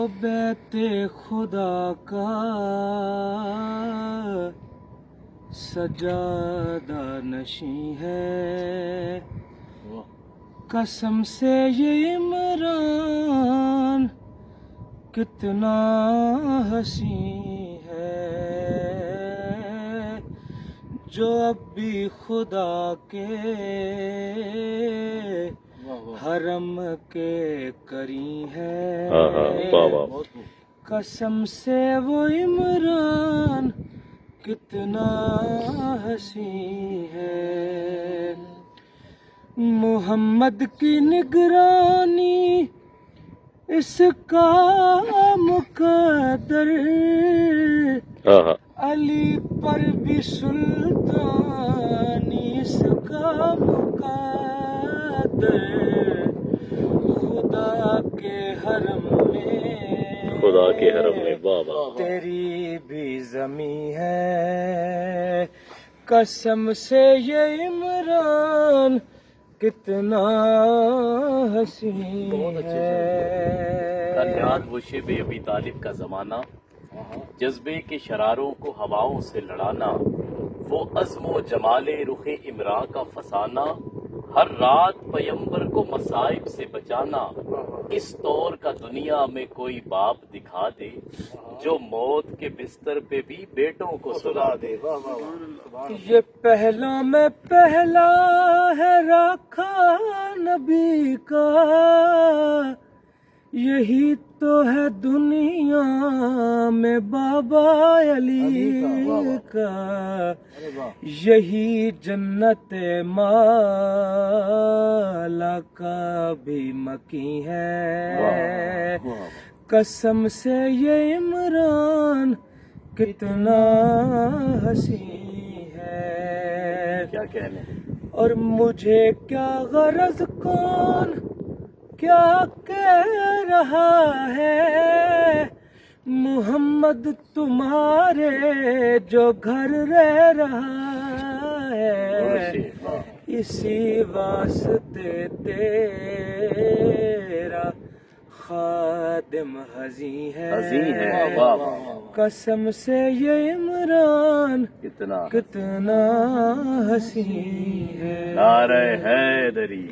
وہ بیت خدا کا سجادہ نشیں ہے، قسم سے یہ عمران کتنا حسین ہے، جو اب بھی خدا کے حرم کے قریب ہے۔ قسم سے وہ عمران کتنا حسین ہے، محمد کی نگرانی اس کا مقدر، علی پر بھی سلطانی اس کا مقدر، خدا کے حرم میں تیری بھی زمین ہے، قسم سے یہ عمران کتنا حسین ہے۔ یاد وہ شب ابی طالب کا زمانہ، جذبے کے شراروں کو ہواؤں سے لڑانا، وہ عزم و جمال رخ عمران کا فسانہ، ہر رات پیمبر کو مصائب سے بچانا، اس طور کا دنیا میں کوئی باپ دکھا دے جو موت کے بستر پہ بھی بیٹوں کو سلا دے۔ یہ پہلا میں پہلا ہے راکھا نبی کا، یہی تو ہے دنیا میں بابا علی کا، یہی جنت مالا کا بھی مکی ہے، قسم سے یہ عمران کتنا حسین ہے۔ کیا کہنے اور مجھے کیا غرض کون کیا کہہ رہا ہے، محمد تمہارے جو گھر رہ رہا ہے، اسی واسطے تیرا خادم حزین ہے، قسم سے یہ عمران کتنا حسین ہے۔ نعرہ حیدری۔